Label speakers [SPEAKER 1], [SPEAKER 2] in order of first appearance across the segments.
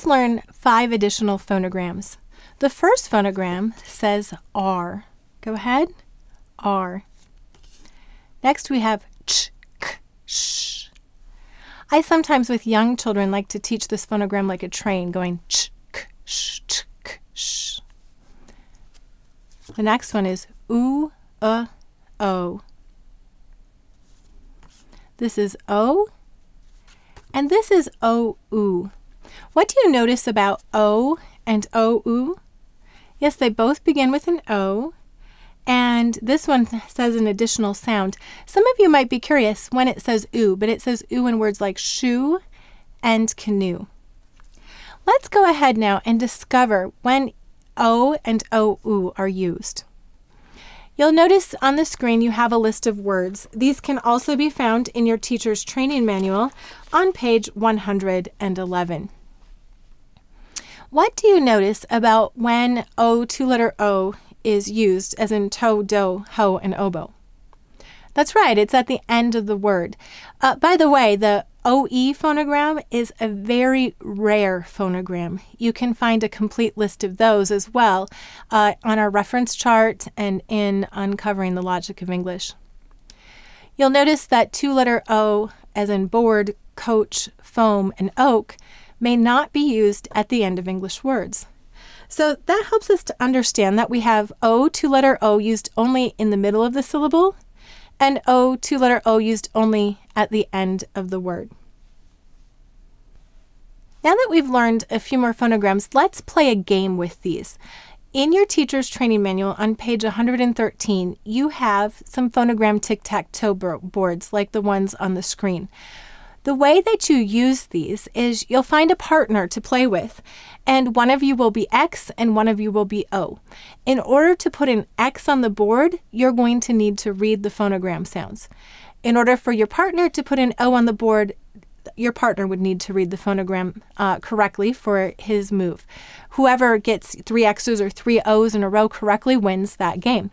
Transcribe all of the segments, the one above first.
[SPEAKER 1] let's learn 5 additional phonograms. The first phonogram says R. Go ahead. R. Next we have ch, k, sh. I sometimes with young children like to teach this phonogram like a train, going ch, k, sh, ch, k, sh. The next one is oo, o. This is O, and this is O-oo. What do you notice about O and O-oo? Yes, they both begin with an O, and this one says an additional sound. Some of you might be curious when it says oo, but it says oo in words like shoe and canoe. Let's go ahead now and discover when O and O-oo are used. You'll notice on the screen you have a list of words. These can also be found in your teacher's training manual on page 111. What do you notice about when O, 2-letter O, is used, as in toe, do, ho, and oboe? That's right, it's at the end of the word. By the way, the OE phonogram is a very rare phonogram. You can find a complete list of those as well on our reference chart and in Uncovering the Logic of English. You'll notice that 2-letter O, as in board, coach, foam, and oak, may not be used at the end of English words. So that helps us to understand that we have O, 2-letter O, used only in the middle of the syllable, and O, 2-letter O, used only at the end of the word. Now that we've learned a few more phonograms, let's play a game with these. In your teacher's training manual on page 113, you have some Phonogram Tic-Tac-Toe boards like the ones on the screen. The way that you use these is you'll find a partner to play with, and one of you will be X and one of you will be O. In order to put an X on the board, you're going to need to read the phonogram sounds. In order for your partner to put an O on the board, your partner would need to read the phonogram correctly for his move. Whoever gets 3 X's or 3 O's in a row correctly wins that game.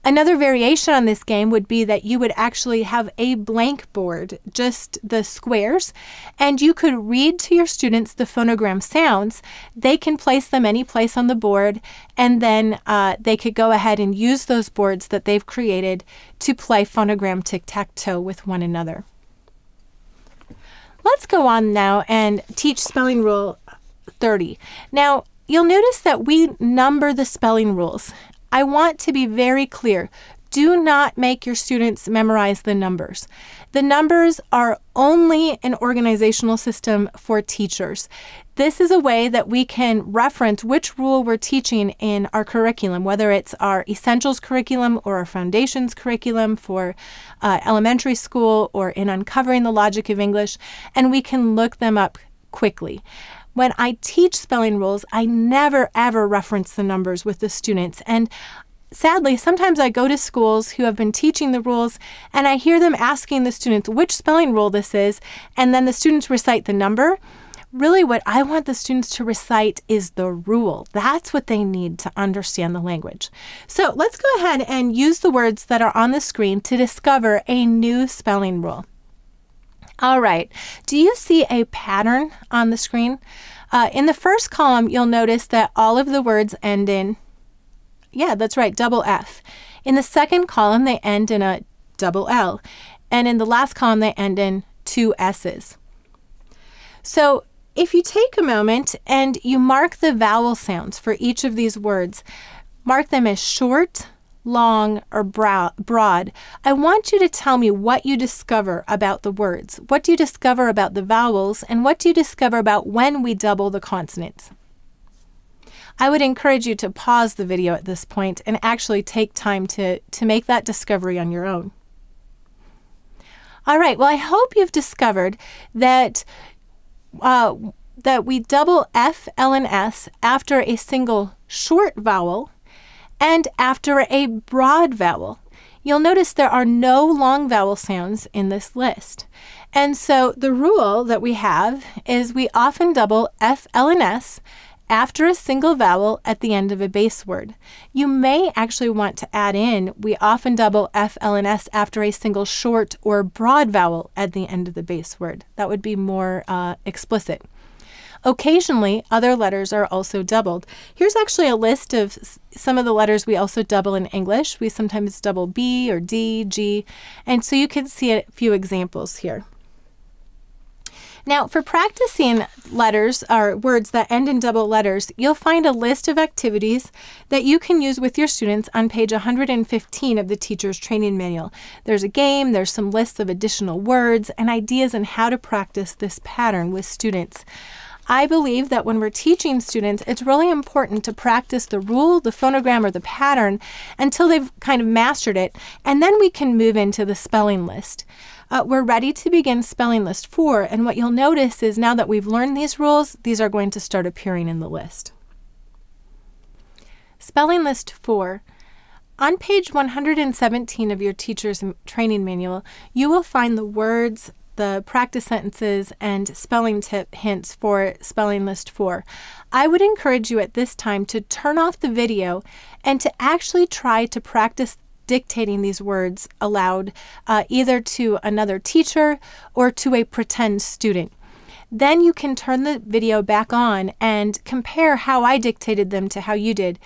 [SPEAKER 1] Another variation on this game would be that you would actually have a blank board, just the squares, and you could read to your students the phonogram sounds. They can place them any place on the board, and then they could go ahead and use those boards that they've created to play Phonogram Tic-Tac-Toe with one another. Let's go on now and teach spelling rule 30. Now, you'll notice that we number the spelling rules. I want to be very clear. Do not make your students memorize the numbers. The numbers are only an organizational system for teachers. This is a way that we can reference which rule we're teaching in our curriculum, whether it's our essentials curriculum or our foundations curriculum for elementary school or in Uncovering the Logic of English, and we can look them up quickly. When I teach spelling rules, I never ever reference the numbers with the students. And sadly, sometimes I go to schools who have been teaching the rules and I hear them asking the students which spelling rule this is, and then the students recite the number. Really, what I want the students to recite is the rule. That's what they need to understand the language. So let's go ahead and use the words that are on the screen to discover a new spelling rule. All right, do you see a pattern on the screen? In the first column, you'll notice that all of the words end in, yeah, that's right, double F. In the second column, they end in a double L. And in the last column, they end in 2 S's. So if you take a moment and you mark the vowel sounds for each of these words, mark them as short, long, or broad, I want you to tell me what you discover about the words. What do you discover about the vowels, and what do you discover about when we double the consonants? I would encourage you to pause the video at this point and actually take time to make that discovery on your own. All right, well, I hope you've discovered that we double F, L, and S after a single short vowel and after a broad vowel. You'll notice there are no long vowel sounds in this list. And so the rule that we have is we often double F, L, and S after a single vowel at the end of a base word. You may actually want to add in, we often double F, L, and S after a single short or broad vowel at the end of the base word. That would be more explicit. Occasionally, other letters are also doubled. Here's actually a list of some of the letters we also double in English. We sometimes double B or D, G, and so you can see a few examples here. Now, for practicing letters or words that end in double letters, you'll find a list of activities that you can use with your students on page 115 of the Teacher's Training Manual. There's a game, there's some lists of additional words and ideas on how to practice this pattern with students. I believe that when we're teaching students, it's really important to practice the rule, the phonogram, or the pattern until they've kind of mastered it, and then we can move into the spelling list. We're ready to begin spelling list 4, and what you'll notice is now that we've learned these rules, these are going to start appearing in the list. Spelling list 4. On page 117 of your Teacher's Training Manual, you will find the words, the practice sentences, and spelling tip hints for spelling list 4. I would encourage you at this time to turn off the video and to actually try to practice dictating these words aloud, either to another teacher or to a pretend student. Then you can turn the video back on and compare how I dictated them to how you did.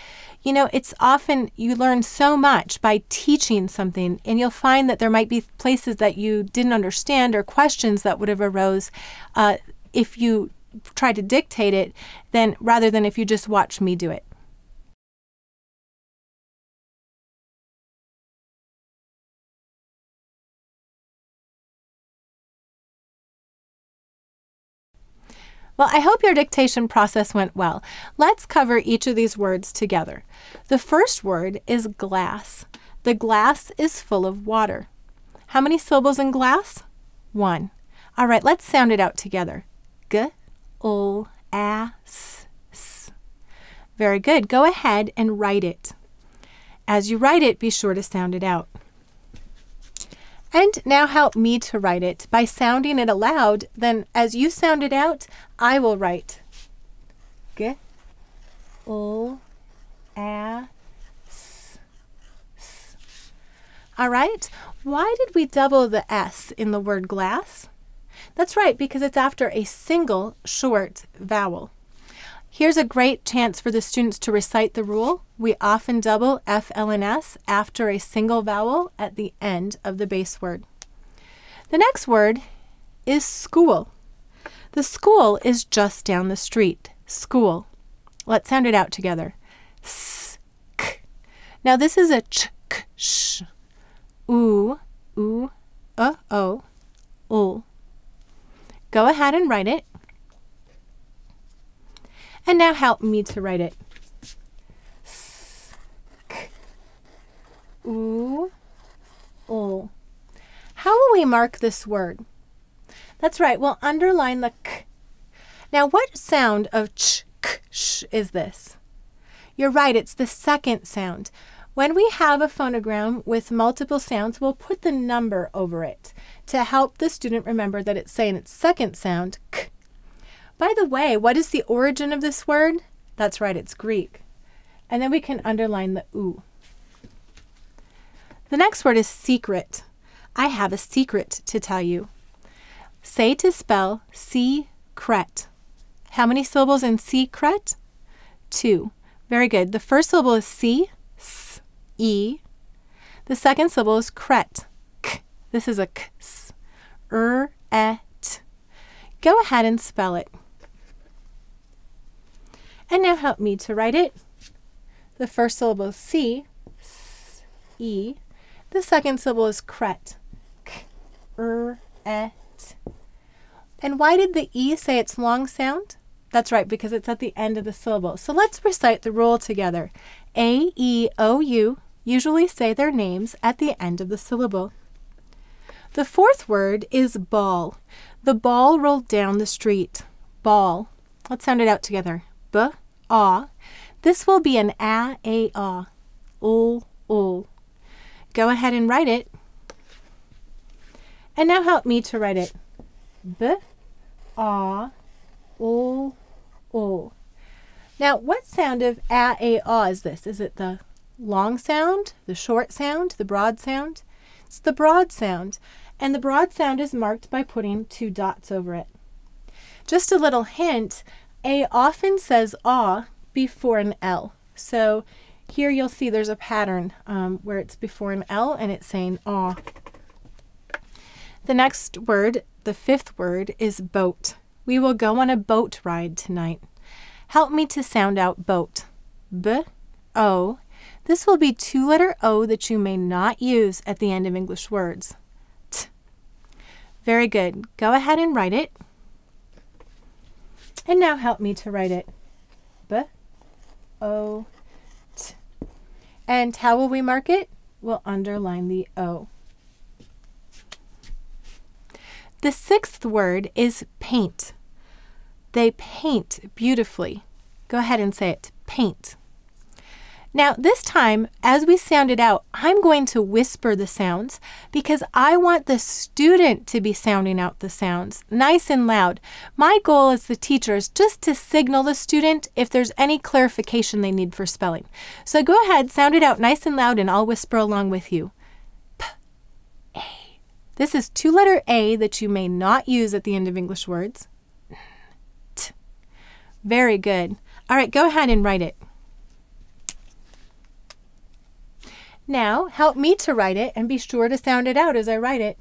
[SPEAKER 1] You know, it's often you learn so much by teaching something, and you'll find that there might be places that you didn't understand or questions that would have arose if you tried to dictate it, then rather than if you just watch me do it. Well, I hope your dictation process went well. Let's cover each of these words together. The first word is glass. The glass is full of water. How many syllables in glass? 1. All right, let's sound it out together. G, L, A, S, S. Very good. Go ahead and write it. As you write it, be sure to sound it out. And now help me to write it by sounding it aloud. Then as you sound it out, I will write. G, L, A, S, S. All right. Why did we double the S in the word glass? That's right, because it's after a single short vowel. Here's a great chance for the students to recite the rule. We often double F, L, and S after a single vowel at the end of the base word. The next word is school. The school is just down the street. School. Let's sound it out together. S, K. Now this is a ch, k, sh. Oo, oo, o, ul. Go ahead and write it. And now help me to write it. S, K, oo, ul. How will we mark this word? That's right, we'll underline the K. Now what sound of ch, k, sh is this? You're right, it's the second sound. When we have a phonogram with multiple sounds, we'll put the number over it to help the student remember that it's saying its second sound, K. By the way, what is the origin of this word? That's right, it's Greek. And then we can underline the oo. The next word is secret. I have a secret to tell you. Say to spell secret. How many syllables in secret? 2. Very good. The first syllable is C, S, E. The second syllable is cret, K. This is a K, S, et. Go ahead and spell it. And now help me to write it. The first syllable is C, S, E. The second syllable is cret, K, et. And why did the E say its long sound? That's right, because it's at the end of the syllable. So let's recite the rule together. A, E, O, U usually say their names at the end of the syllable. The fourth word is ball. The ball rolled down the street. Ball. Let's sound it out together. B, A. This will be an A, ul, ul. Go ahead and write it. And now help me to write it. B, A, ul, ul. Now, what sound of A, is this? Is it the long sound, the short sound, the broad sound? It's the broad sound. And the broad sound is marked by putting 2 dots over it. Just a little hint, A often says aw before an L. So here you'll see there's a pattern where it's before an L and it's saying aw. The next word, the fifth word, is boat. We will go on a boat ride tonight. Help me to sound out boat. B-O. This will be two-letter O that you may not use at the end of English words. T. Very good. Go ahead and write it. And now help me to write it. B-O-T. And how will we mark it? We'll underline the O. The sixth word is paint. They paint beautifully. Go ahead and say it. Paint. Now this time, as we sound it out, I'm going to whisper the sounds because I want the student to be sounding out the sounds nice and loud. My goal as the teacher is just to signal the student if there's any clarification they need for spelling. So go ahead, sound it out nice and loud and I'll whisper along with you. P-A. This is two-letter A that you may not use at the end of English words. T. Very good. All right, go ahead and write it. Now, help me to write it and be sure to sound it out as I write it.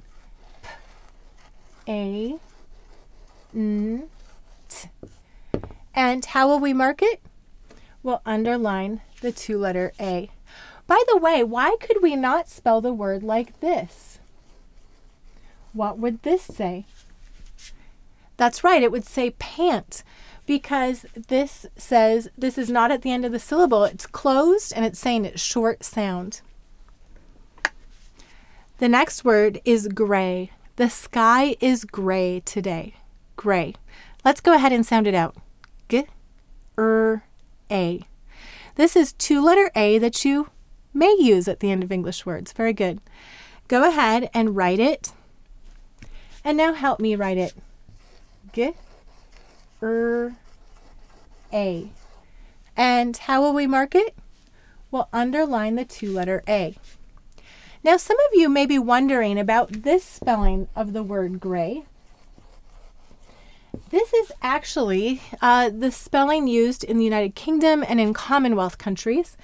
[SPEAKER 1] P-A-N-T. And how will we mark it? We'll underline the two-letter A. By the way, why could we not spell the word like this? What would this say? That's right, it would say pant, because this says this is not at the end of the syllable. It's closed and it's saying it's short sound. The next word is gray. The sky is gray today. Gray. Let's go ahead and sound it out. G-R-A. This is two-letter A that you may use at the end of English words. Very good. Go ahead and write it. And now help me write it. G-R-A. And how will we mark it? We'll underline the two-letter A. Now, some of you may be wondering about this spelling of the word gray. This is actually the spelling used in the United Kingdom and in Commonwealth countries.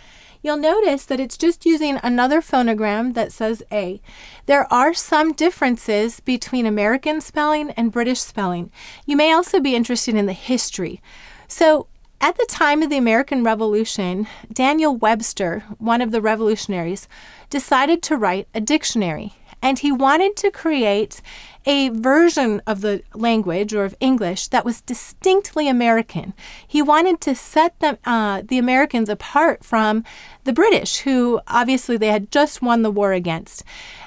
[SPEAKER 1] You'll notice that it's just using another phonogram that says A. There are some differences between American spelling and British spelling. You may also be interested in the history. So, at the time of the American Revolution, Daniel Webster, one of the revolutionaries, decided to write a dictionary, and he wanted to create a version of the language or of English that was distinctly American. He wanted to set them, the Americans apart from the British, who obviously they had just won the war against.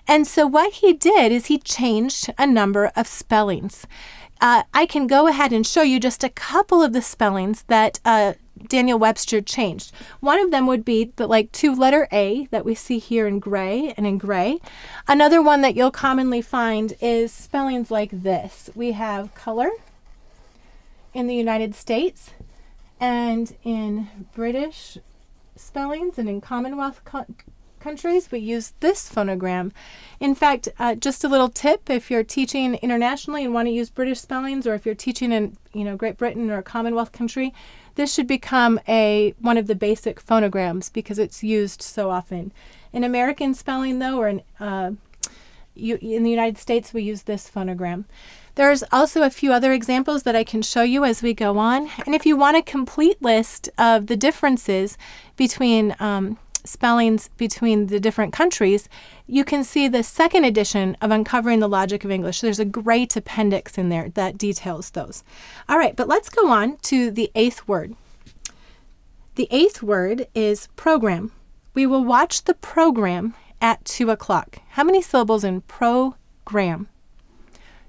[SPEAKER 1] And so what he did is he changed a number of spellings. I can go ahead and show you just a couple of the spellings that Daniel Webster changed. One of them would be the two-letter A that we see here in gray and in gray. Another one that you'll commonly find is spellings like this. We have color in the United States, and in British spellings and in Commonwealth countries, we use this phonogram. In fact, just a little tip, if you're teaching internationally and want to use British spellings, or if you're teaching in Great Britain or a Commonwealth country, this should become one of the basic phonograms because it's used so often. In American spelling, though, or in the United States, we use this phonogram. There's also a few other examples that I can show you as we go on. And if you want a complete list of the differences between spellings between the different countries, you can see the second edition of Uncovering the Logic of English. There's a great appendix in there that details those. All right, but let's go on to the eighth word. The eighth word is program. We will watch the program at 2 o'clock. How many syllables in program?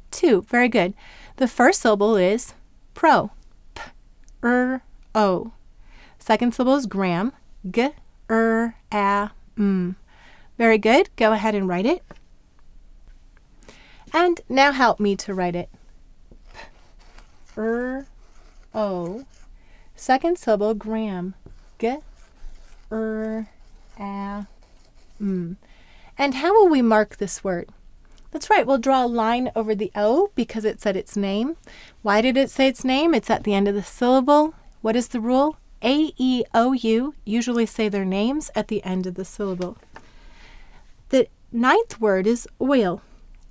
[SPEAKER 1] 2. Very good. The first syllable is pro. P-R-O. Second syllable is gram. G-R-A-M. Very good. Go ahead and write it. And now help me to write it. P-R-O. Second syllable, gram. G-R-A-M. And how will we mark this word? That's right, we'll draw a line over the O because it said its name. Why did it say its name? It's at the end of the syllable. What is the rule? A, E, O, U usually say their names at the end of the syllable. The ninth word is oil.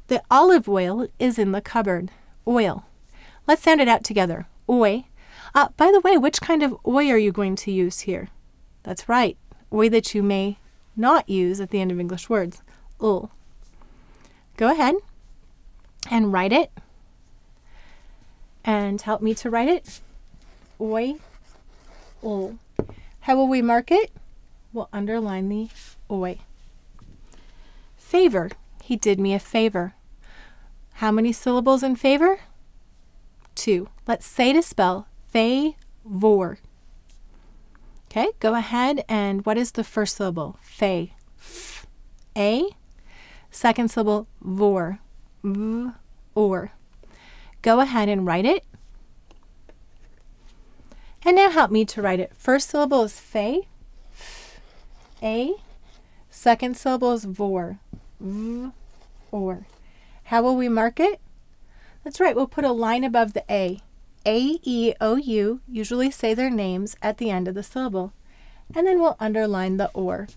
[SPEAKER 1] The olive oil is in the cupboard. Oil. Let's sound it out together. Oi. By the way, which kind of oi are you going to use here? That's right. Oi that you may not use at the end of English words. Ul. Go ahead and write it. And help me to write it. Oi. Ul. How will we mark it? We'll underline the oi. Favor. He did me a favor. How many syllables in favor? 2. Let's say to spell favor. Okay, go ahead and what is the first syllable? Fe. A. Second syllable, vor. V, or. Go ahead and write it. And now help me to write it. First syllable is fe. A. Second syllable is vor. V, or. How will we mark it? That's right, we'll put a line above the A. A, E, O, U usually say their names at the end of the syllable. And then we'll underline the or.